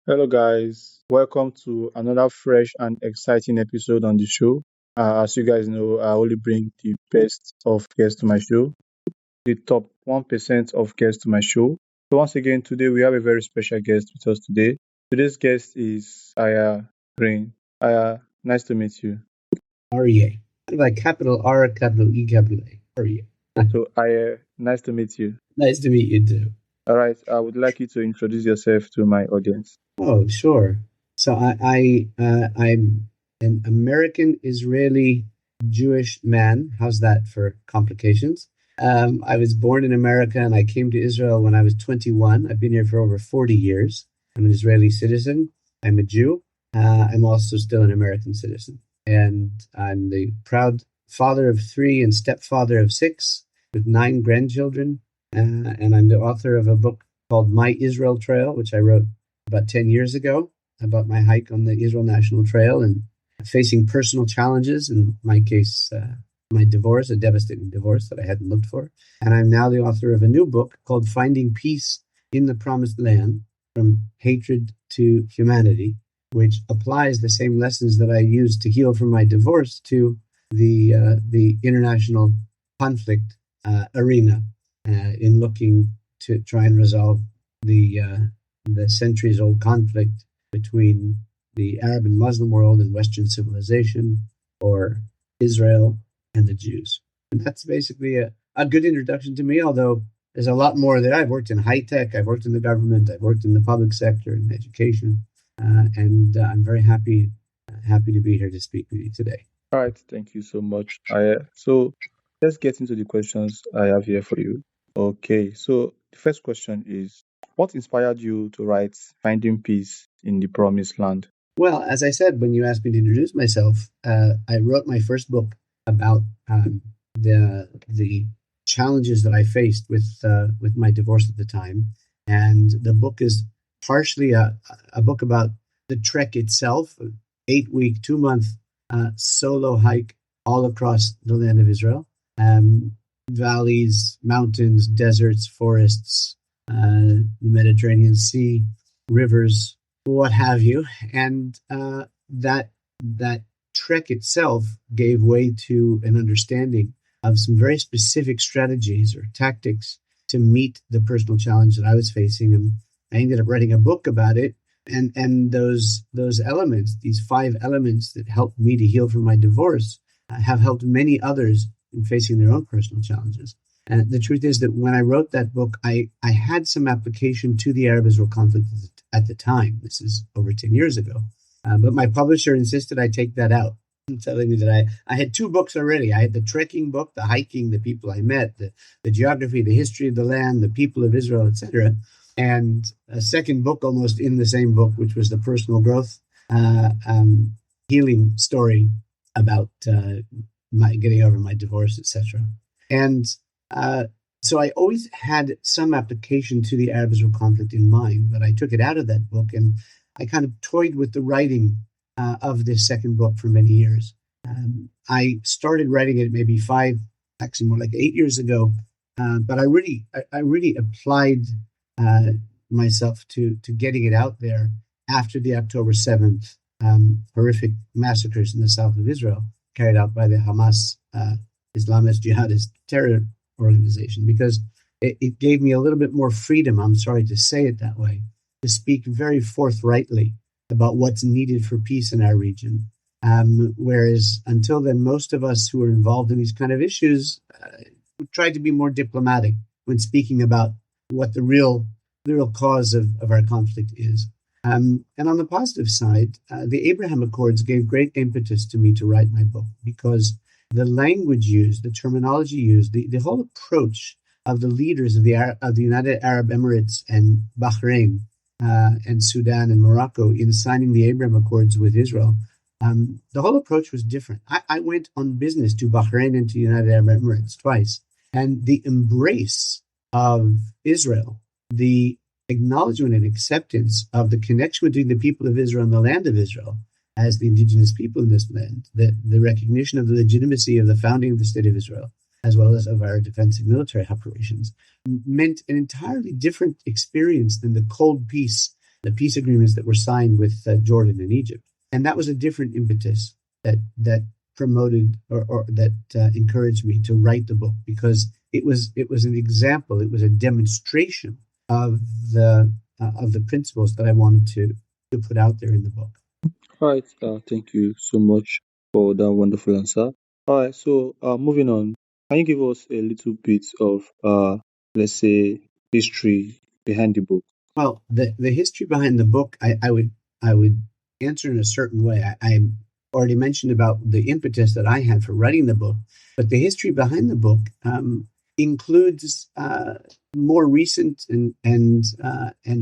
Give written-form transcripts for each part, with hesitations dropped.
Hello, guys. Welcome to another fresh and exciting episode on the show. As you guys know, I only bring the best of guests to my show, the top 1% of guests to my show. So, once again, today we have a very special guest with us today. Today's guest is Aya Green. Aya, nice to meet you. Aryeh. Like capital R, capital E, capital A. Aryeh. So, Aya, nice to meet you. Nice to meet you too. All right, I would like you to introduce yourself to my audience. Oh, sure. So I'm an American Israeli Jewish man. How's that for complications? I was born in America and I came to Israel when I was 21. I've been here for over 40 years. I'm an Israeli citizen. I'm a Jew. I'm also still an American citizen. And I'm the proud father of three and stepfather of six with nine grandchildren. And I'm the author of a book called My Israel Trail, which I wrote about 10 years ago about my hike on the Israel National Trail and facing personal challenges, in my case, my divorce, a devastating divorce that I hadn't looked for. And I'm now the author of a new book called Finding Peace in the Promised Land, From Hatred to Humanity, which applies the same lessons that I used to heal from my divorce to the international conflict arena in looking to try and resolve the centuries-old conflict between the Arab and Muslim world and Western civilization, or Israel and the Jews. And that's basically a good introduction to me, although there's a lot more there. I've worked in high tech, I've worked in the government, I've worked in the public sector and education, and I'm very happy to be here to speak with you today. All right, thank you so much, Aya. So, let's get into the questions I have here for you. Okay, so the first question is, what inspired you to write Finding Peace in the Promised Land? Well, as I said, when you asked me to introduce myself, I wrote my first book about the challenges that I faced with my divorce at the time, and the book is partially a book about the trek itself, an 8-week, 2-month solo hike all across the land of Israel, valleys, mountains, deserts, forests, the Mediterranean Sea, rivers, what have you, and that trek itself gave way to an understanding of some very specific strategies or tactics to meet the personal challenge that I was facing, and I ended up writing a book about it. And those elements, these 5 elements that helped me to heal from my divorce, have helped many others in facing their own personal challenges. And the truth is that when I wrote that book, I had some application to the Arab-Israel conflict at the time. This is over 10 years ago. But my publisher insisted I take that out, telling me that I had 2 books already. I had the trekking book, the hiking, the people I met, the geography, the history of the land, the people of Israel, etc., and a second book almost in the same book, which was the personal growth healing story about my getting over my divorce, etc. And so I always had some application to the Arab-Israel conflict in mind, but I took it out of that book and I kind of toyed with the writing of this second book for many years. I started writing it maybe 5, actually more like 8 years ago, but I really applied myself to getting it out there after the October 7th horrific massacres in the south of Israel carried out by the Hamas Islamist jihadist terror organization, because it gave me a little bit more freedom, I'm sorry to say it that way, to speak very forthrightly about what's needed for peace in our region. Whereas until then, most of us who are involved in these kind of issues tried to be more diplomatic when speaking about what the real cause of our conflict is. And on the positive side, the Abraham Accords gave great impetus to me to write my book, because the language used, the terminology used, the whole approach of the leaders of the United Arab Emirates and Bahrain and Sudan and Morocco in signing the Abraham Accords with Israel, the whole approach was different. I went on business to Bahrain and to United Arab Emirates twice, and the embrace of Israel, the acknowledgement and acceptance of the connection between the people of Israel and the land of Israel as the indigenous people in this land, the recognition of the legitimacy of the founding of the State of Israel, as well as of our defensive military operations, meant an entirely different experience than the cold peace the peace agreements that were signed with Jordan and Egypt. And that was a different impetus that promoted or that encouraged me to write the book, because it was an example, it was a demonstration of the principles that I wanted to put out there in the book. All right, thank you so much for that wonderful answer. All right, so moving on, can you give us a little bit of, let's say, history behind the book? Well, the history behind the book, I would answer in a certain way. I already mentioned about the impetus that I had for writing the book, but the history behind the book includes more recent and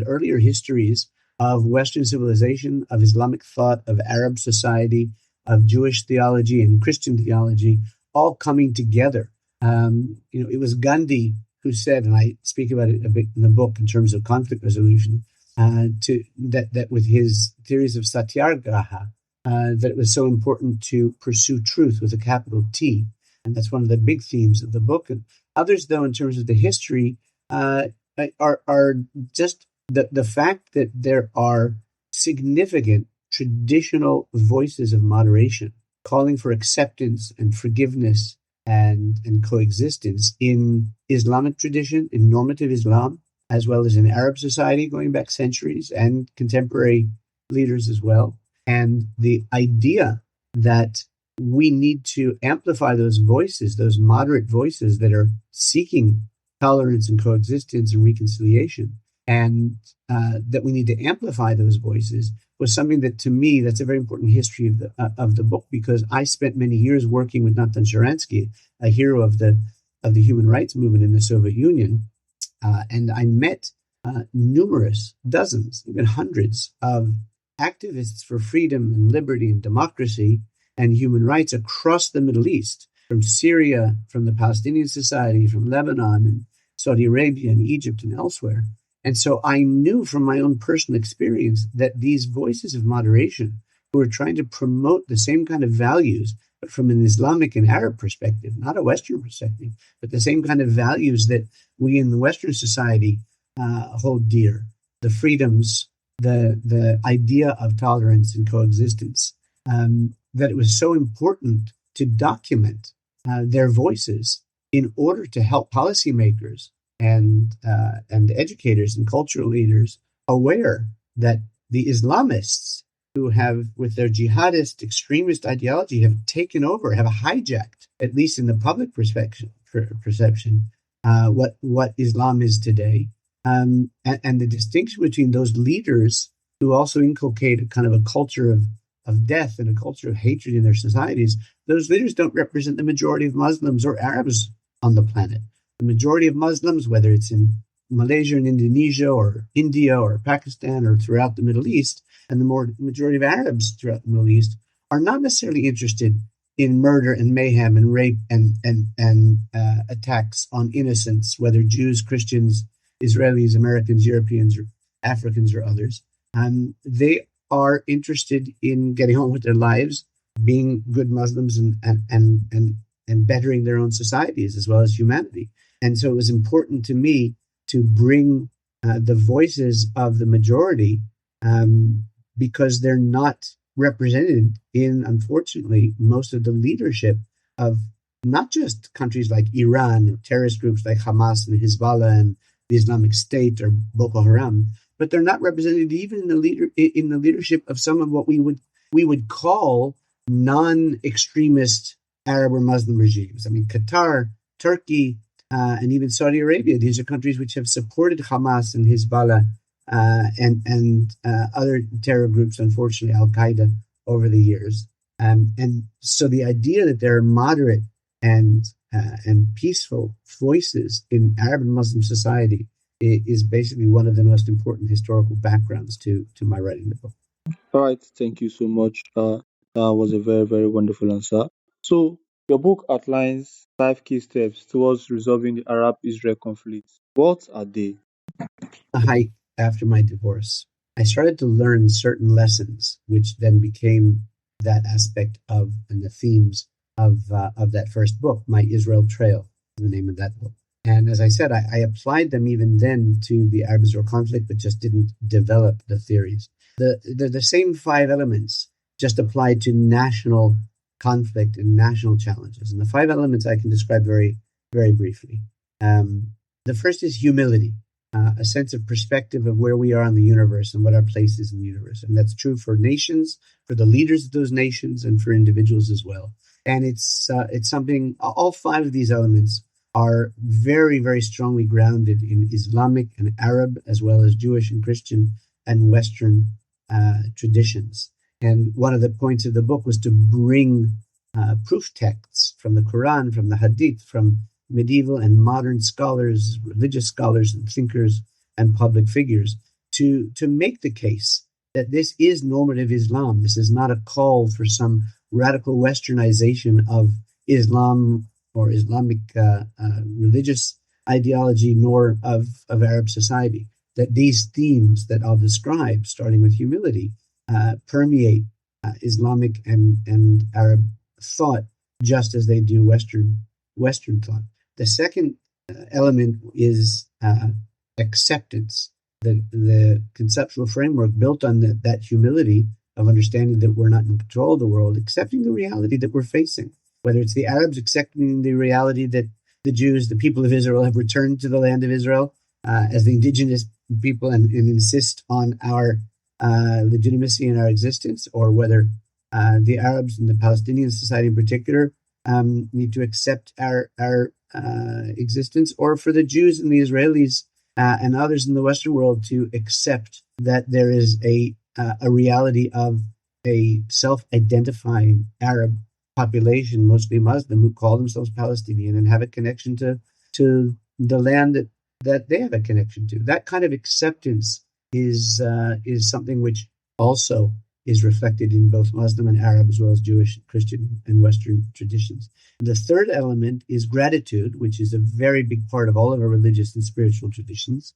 earlier histories of Western civilization, of Islamic thought, of Arab society, of Jewish theology and Christian theology, all coming together. It was Gandhi who said, and I speak about it a bit in the book in terms of conflict resolution, that with his theories of satyagraha, that it was so important to pursue truth with a capital T. And that's one of the big themes of the book. And others, though, in terms of the history, are just the fact that there are significant traditional voices of moderation calling for acceptance and forgiveness and coexistence in Islamic tradition, in normative Islam, as well as in Arab society going back centuries, and contemporary leaders as well. And the idea that we need to amplify those voices, those moderate voices that are seeking tolerance and coexistence and reconciliation, and that we need to amplify those voices, was something that, to me, that's a very important history of the book, because I spent many years working with Natan Sharansky, a hero of the human rights movement in the Soviet Union, and I met numerous, dozens, even hundreds of activists for freedom and liberty and democracy and human rights across the Middle East, from Syria, from the Palestinian Society, from Lebanon and Saudi Arabia and Egypt and elsewhere. And so I knew from my own personal experience that these voices of moderation, who are trying to promote the same kind of values, but from an Islamic and Arab perspective, not a Western perspective, but the same kind of values that we in the Western society hold dear, the freedoms, the idea of tolerance and coexistence, that it was so important to document their voices in order to help policymakers and educators and cultural leaders aware that the Islamists, who have, with their jihadist extremist ideology, have taken over, have hijacked, at least in the public perception, what Islam is today, and the distinction between those leaders who also inculcate a kind of a culture of death and a culture of hatred in their societies. Those leaders don't represent the majority of Muslims or Arabs on the planet. The majority of Muslims, whether it's in Malaysia and Indonesia or India or Pakistan or throughout the Middle East, and the majority of Arabs throughout the Middle East, are not necessarily interested in murder and mayhem and rape and attacks on innocents, whether Jews, Christians, Israelis, Americans, Europeans, or Africans, or others. They are interested in getting on with their lives, being good Muslims, and bettering their own societies as well as humanity. And so it was important to me to bring the voices of the majority, because they're not represented in, unfortunately, most of the leadership of not just countries like Iran or terrorist groups like Hamas and Hezbollah and the Islamic State or Boko Haram, but they're not represented even in the leadership of some of what we would call non-extremist Arab or Muslim regimes. I mean, Qatar, Turkey, and even Saudi Arabia. These are countries which have supported Hamas and Hezbollah and other terror groups, unfortunately, Al Qaeda, over the years. And so the idea that there are moderate and peaceful voices in Arab and Muslim society is basically one of the most important historical backgrounds to my writing the book. All right, thank you so much. That was a very, very wonderful answer. So, your book outlines 5 key steps towards resolving the Arab-Israel conflict. What are they? A hike after my divorce, I started to learn certain lessons, which then became that aspect of and the themes of that first book, My Israel Trail, the name of that book. And as I said, I applied them even then to the Arab-Israel conflict, but just didn't develop the theories. The same 5 elements just applied to national conflict and national challenges. And the 5 elements I can describe very, very briefly. The first is humility, a sense of perspective of where we are in the universe and what our place is in the universe. And that's true for nations, for the leaders of those nations, and for individuals as well. And it's something, all 5 of these elements are very, very strongly grounded in Islamic and Arab, as well as Jewish and Christian and Western traditions. And one of the points of the book was to bring proof texts from the Quran, from the Hadith, from medieval and modern scholars, religious scholars and thinkers and public figures to make the case that this is normative Islam. This is not a call for some radical westernization of Islam or Islamic religious ideology, nor of Arab society. That these themes that I'll describe, starting with humility, permeate Islamic and Arab thought just as they do Western thought. The second element is acceptance, the conceptual framework built on that humility of understanding that we're not in control of the world, accepting the reality that we're facing, whether it's the Arabs accepting the reality that the Jews, the people of Israel, have returned to the land of Israel as the indigenous people and insist on our legitimacy and our existence, or whether the Arabs and the Palestinian society in particular need to accept our existence, or for the Jews and the Israelis and others in the Western world to accept that there is a reality of a self-identifying Arab population, mostly Muslim, who call themselves Palestinian and have a connection to the land that they have a connection to. That kind of acceptance is something which also is reflected in both Muslim and Arab, as well as Jewish, Christian, and Western traditions. The third element is gratitude, which is a very big part of all of our religious and spiritual traditions.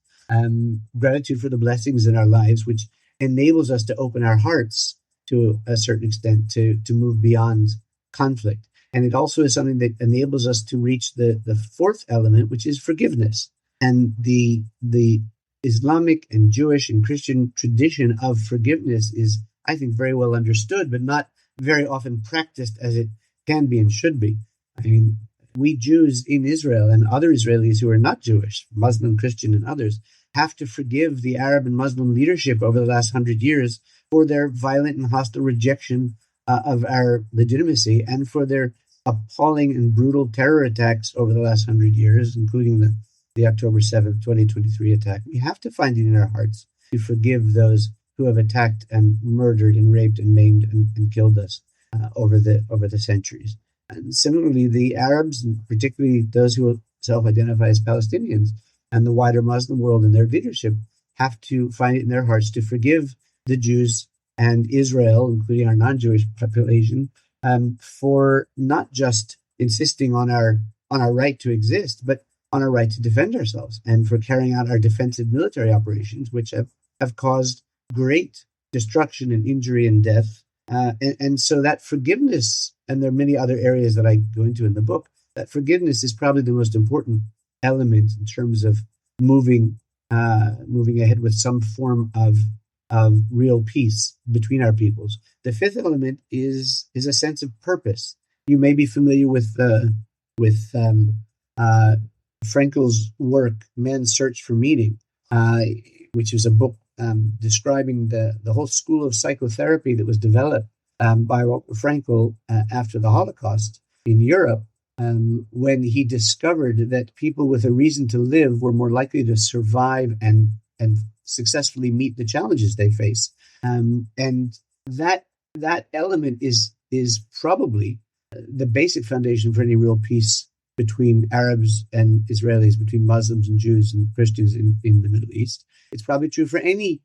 Gratitude for the blessings in our lives, which enables us to open our hearts to a certain extent to move beyond conflict. And it also is something that enables us to reach the fourth element, which is forgiveness. And the Islamic and Jewish and Christian tradition of forgiveness is, I think, very well understood, but not very often practiced as it can be and should be. I mean, we Jews in Israel and other Israelis who are not Jewish, Muslim, Christian, and others, have to forgive the Arab and Muslim leadership over the last 100 years for their violent and hostile rejection of our legitimacy, and for their appalling and brutal terror attacks over the last 100 years, including the October 7th, 2023 attack. We have to find it in our hearts to forgive those who have attacked and murdered and raped and maimed and killed us over the centuries. And similarly, the Arabs, and particularly those who self-identify as Palestinians, and the wider Muslim world and their leadership, have to find it in their hearts to forgive the Jews and Israel, including our non-Jewish population, for not just insisting on our right to exist, but on our right to defend ourselves, and for carrying out our defensive military operations, which have caused great destruction and injury and death. And so that forgiveness, and there are many other areas that I go into in the book, that forgiveness is probably the most important element in terms of moving ahead with some form of real peace between our peoples. The fifth element is a sense of purpose. You may be familiar with Frankl's work, Man's Search for Meaning, which is a book describing the whole school of psychotherapy that was developed by Frankl after the Holocaust in Europe, when he discovered that people with a reason to live were more likely to survive and successfully meet the challenges they face. And that element is probably the basic foundation for any real peace between Arabs and Israelis, between Muslims and Jews and Christians in the Middle East. It's probably true for any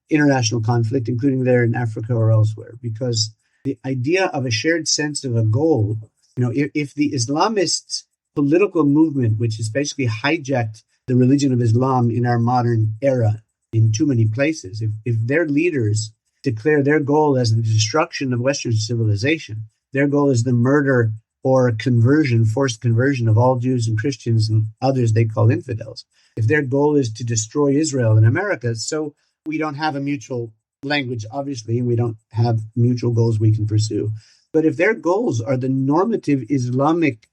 international conflict, including there in Africa or elsewhere, because the idea of a shared sense of a goal, if the Islamist political movement, which has basically hijacked the religion of Islam in our modern era in too many places, if their leaders declare their goal as the destruction of Western civilization, their goal is the murder or conversion, forced conversion of all Jews and Christians and others they call infidels. If their goal is to destroy Israel and America, so we don't have a mutual language, obviously, and we don't have mutual goals we can pursue. But if their goals are the normative Islamic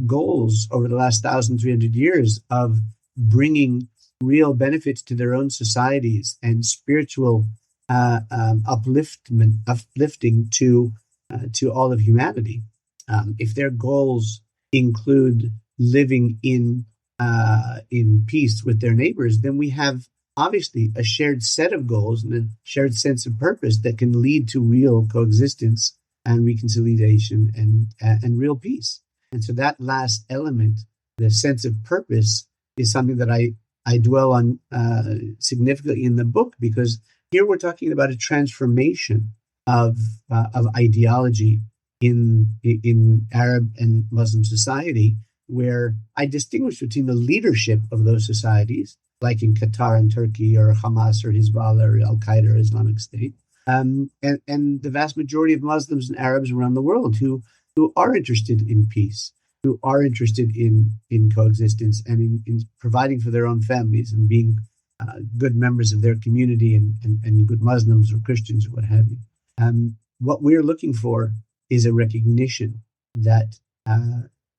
goals over the last 1,300 years of bringing real benefits to their own societies and spiritual uplifting to all of humanity, if their goals include living in peace with their neighbors, then we have obviously a shared set of goals and a shared sense of purpose that can lead to real coexistence and reconciliation and real peace. And so that last element, the sense of purpose, is something that I dwell on significantly in the book, because here we're talking about a transformation of ideology in Arab and Muslim society, where I distinguish between the leadership of those societies, like in Qatar and Turkey, or Hamas or Hezbollah or Al Qaeda or Islamic State, and the vast majority of Muslims and Arabs around the world who are interested in peace, who are interested in coexistence and in providing for their own families and being good members of their community and good Muslims or Christians or what have you. What we're looking for is a recognition that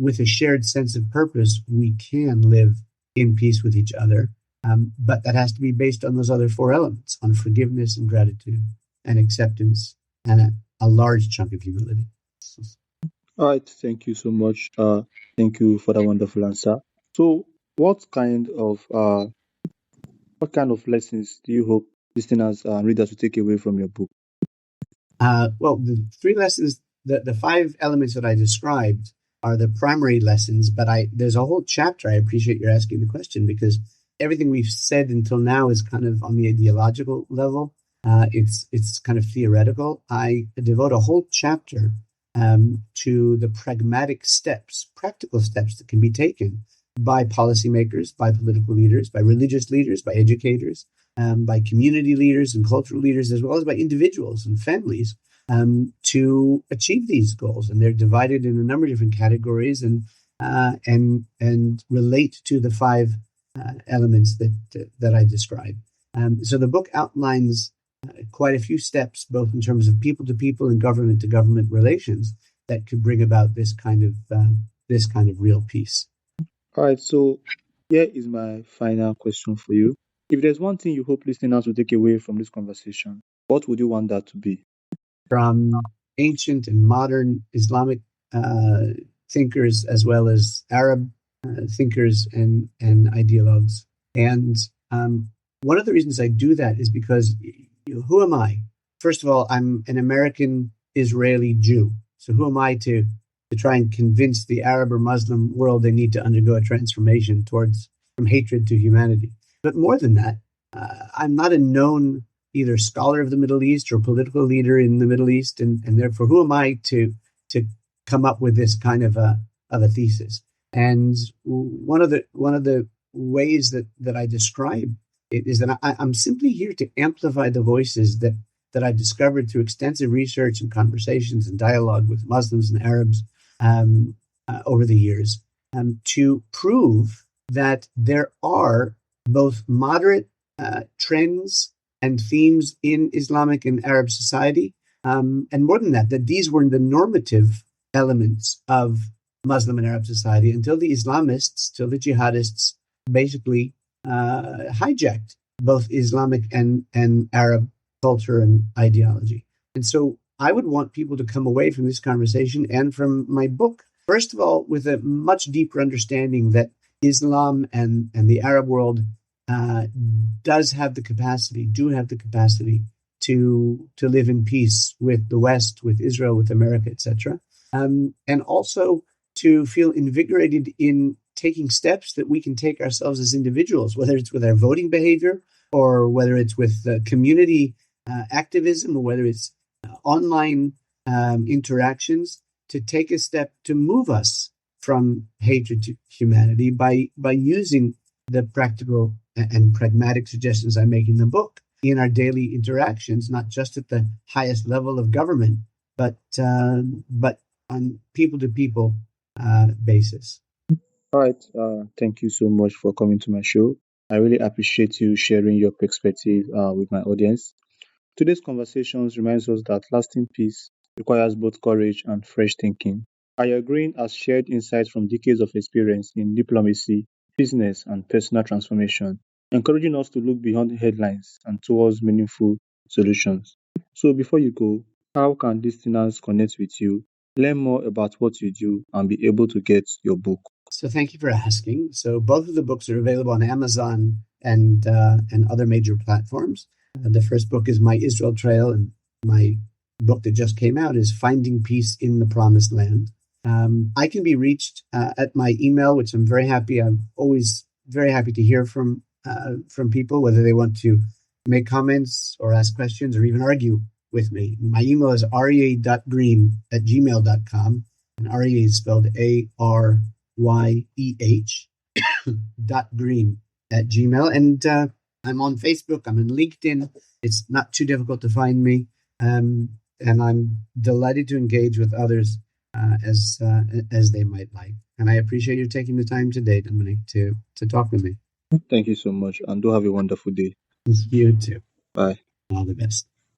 with a shared sense of purpose, we can live in peace with each other. But that has to be based on those other four elements, on forgiveness and gratitude and acceptance and a large chunk of humility. All right, thank you so much. Thank you for that wonderful answer. So, what kind of lessons do you hope listeners and readers will take away from your book? Well, the three lessons, the five elements that I described are the primary lessons, but there's a whole chapter. I appreciate you're asking the question, because everything we've said until now is kind of on the ideological level. It's kind of theoretical. I devote a whole chapter to the pragmatic steps, practical steps that can be taken by policymakers, by political leaders, by religious leaders, by educators, by community leaders and cultural leaders, as well as by individuals and families, to achieve these goals. And they're divided in a number of different categories and relate to the five elements that I described. So the book outlines quite a few steps, both in terms of people to people and government to government relations, that could bring about this kind of real peace. All right, so here is my final question for you. If there's one thing you hope listeners will take away from this conversation, what would you want that to be? From ancient and modern Islamic thinkers, as well as Arab thinkers and ideologues. And one of the reasons I do that is because, who am I? First of all, I'm an American Israeli Jew. So who am I to try and convince the Arab or Muslim world they need to undergo a transformation from hatred to humanity? But more than that, I'm not a known either scholar of the Middle East or political leader in the Middle East, and therefore, who am I to come up with this kind of a thesis? And one of the ways that I describe it is that I'm simply here to amplify the voices that I've discovered through extensive research and conversations and dialogue with Muslims and Arabs over the years, to prove that there are both moderate trends and themes in Islamic and Arab society, and more than that these were the normative elements of Muslim and Arab society until the Islamists, till the jihadists basically hijacked both Islamic and Arab culture and ideology. And so I would want people to come away from this conversation and from my book, first of all, with a much deeper understanding that Islam and the Arab world do have the capacity to live in peace with the West, with Israel, with America, etc. And also to feel invigorated in taking steps that we can take ourselves as individuals, whether it's with our voting behavior or whether it's with community activism or whether it's online interactions, to take a step to move us from hatred to humanity by using the practical and pragmatic suggestions I make in the book in our daily interactions, not just at the highest level of government, but on people-to-people basis. All right. Thank you so much for coming to my show. I really appreciate you sharing your perspective with my audience. Today's conversations reminds us that lasting peace requires both courage and fresh thinking. I agree as shared insights from decades of experience in diplomacy, business, and personal transformation, encouraging us to look beyond the headlines and towards meaningful solutions. So, before you go, how can listeners connect with you, learn more about what you do, and be able to get your book? So thank you for asking. So both of the books are available on Amazon and other major platforms. The first book is My Israel Trail, and my book that just came out is Finding Peace in the Promised Land. I can be reached at my email, which I'm very happy. I'm always very happy to hear from people, whether they want to make comments or ask questions or even argue with me. My email is aryeh.green@gmail.com, and Aryeh is spelled ARYEH .green@gmail. And I'm on Facebook. I'm on LinkedIn. It's not too difficult to find me. And I'm delighted to engage with others as they might like. And I appreciate you taking the time today, Dominic, to talk with me. Thank you so much, and do have a wonderful day. You too. Bye. All the best.